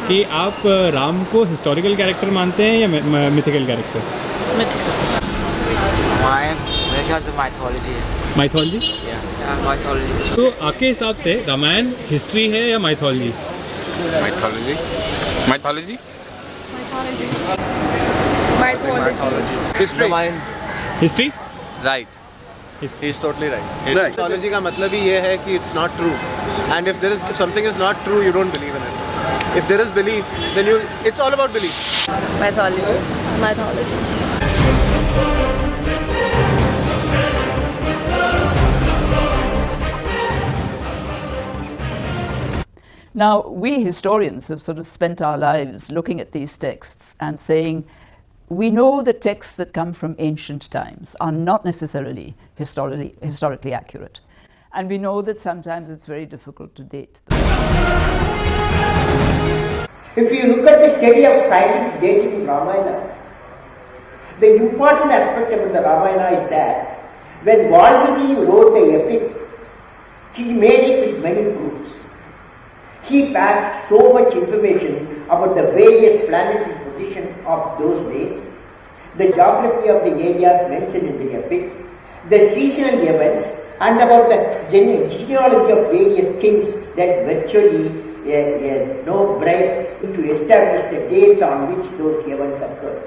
कि आप राम को हिस्टोरिकल कैरेक्टर मानते हैं या मिथिकल कैरेक्टर? Mythical. रामायण मेरे ख्याल से माइथोलॉजी है। माइथोलॉजी? माइथोलॉजी। तो आपके हिसाब से रामायण हिस्ट्री है या mythology? Mythology. Mythology. Mythology. History history? Right ही इज टोटली राइट मिथोलॉजी का मतलब ही ये है कि it's not true and if something is not true you don't believe in it if there is belief then you it's all about belief Mythology. Mythology. Now, we historians have sort of spent our lives looking at these texts and saying, we know the texts that come from ancient times are not necessarily historically accurate. And we know that sometimes it's very difficult to date them. If you look at the study of scientific dating of Ramayana, the important aspect about the Ramayana is that when Valmiki wrote the epic, he made it with many proofs. He packed so much information about the various planetary positions of those days, the geography of the areas mentioned in the epic, the seasonal events, and about the genealogy of various kings. That's virtually a no-brainer to establish the dates on which those events occurred.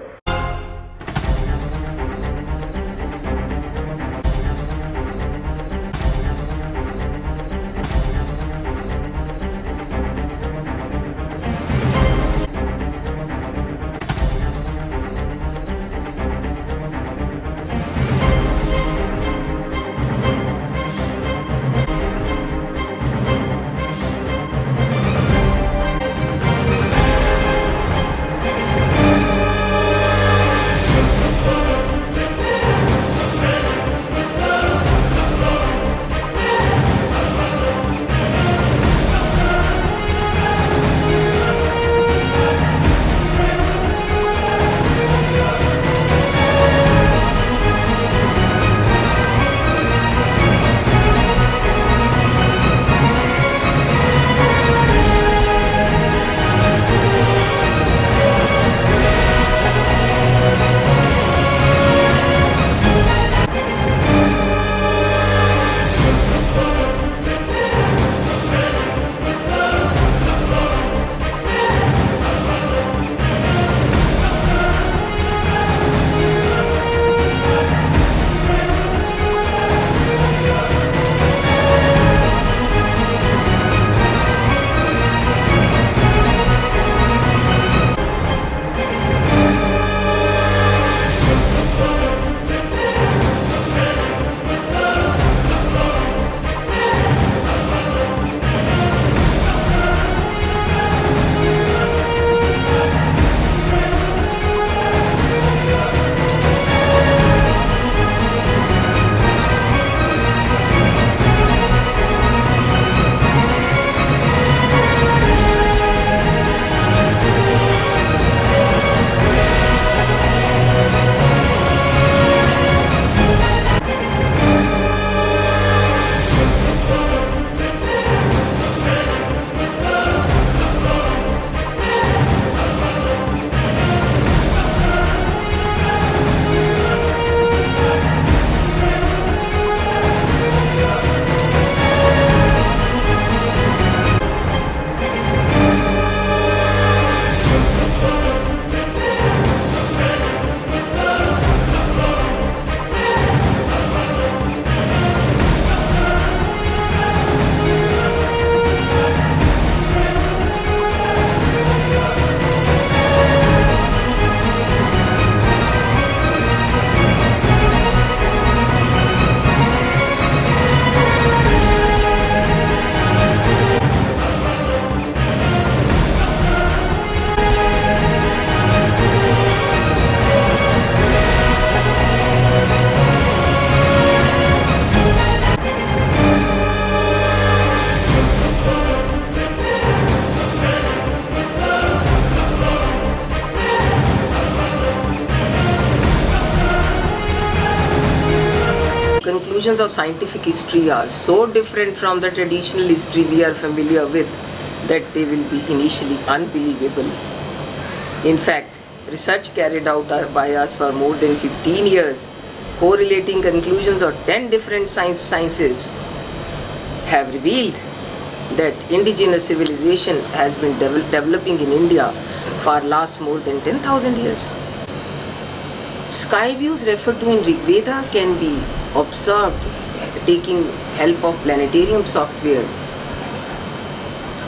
conclusions of scientific history are so different from the traditional history we are familiar with that they will be initially unbelievable. In fact, research carried out by us for more than 15 years, correlating conclusions of 10 different sciences, have revealed that indigenous civilization has been developing in India for last more than 10,000 years. Sky views referred to in Rig Veda can be observed taking help of planetarium software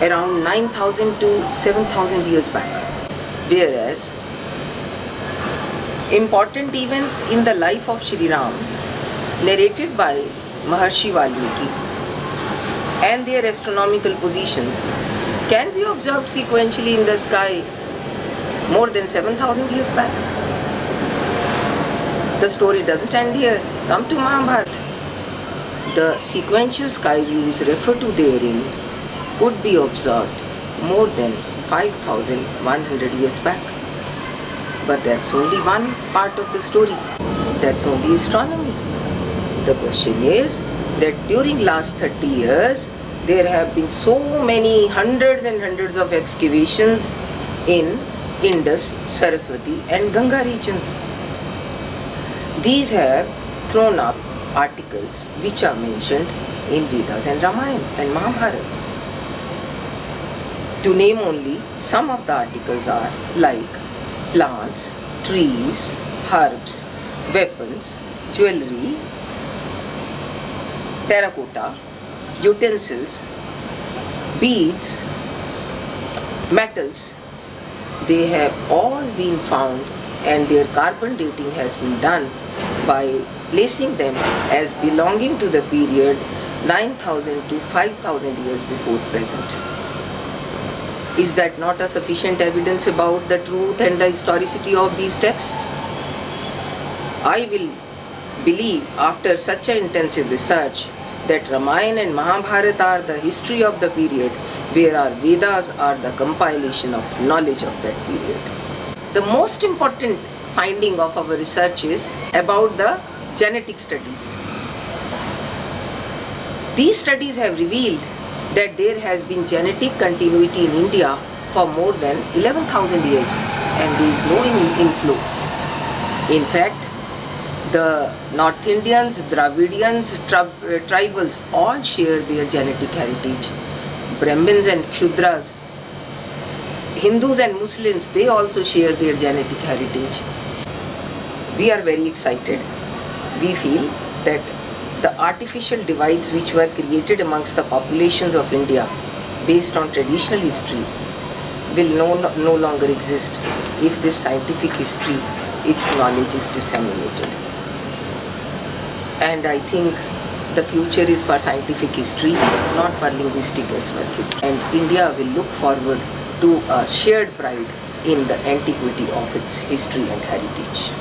around 9,000 to 7,000 years back. Whereas important events in the life of Shri Ram narrated by Maharshi Valmiki and their astronomical positions can be observed sequentially in the sky more than 7,000 years back. The story doesn't end here. Come to Mahabharata. The sequential sky views referred to therein could be observed more than 5,100 years back. But that's only one part of the story. That's only astronomy. The question is that during last 30 years, there have been so many hundreds and hundreds of excavations in Indus, Saraswati and Ganga regions. These have thrown up articles which are mentioned in Vedas and Ramayana and Mahabharata. To name only some of the articles are like plants, trees, herbs, weapons, jewelry, terracotta, utensils, beads, metals. They have all been found and their carbon dating has been done by placing them as belonging to the period 9,000 to 5,000 years before present. Is that not a sufficient evidence about the truth and the historicity of these texts? I will believe after such an intensive research that Ramayana and Mahabharata are the history of the period, where our Vedas are the compilation of knowledge of that period. The most important finding of our research is about the genetic studies. These studies have revealed that there has been genetic continuity in India for more than 11,000 years and there is no inflow. In fact, the North Indians, Dravidians, tribals all share their genetic heritage. Brahmins and Kshudras, Hindus and Muslims, they also share their genetic heritage. We are very excited. We feel that the artificial divides which were created amongst the populations of India based on traditional history will no longer exist if this scientific history, its knowledge is disseminated. And I think the future is for scientific history, not for linguistic guesswork history. And India will look forward to a shared pride in the antiquity of its history and heritage.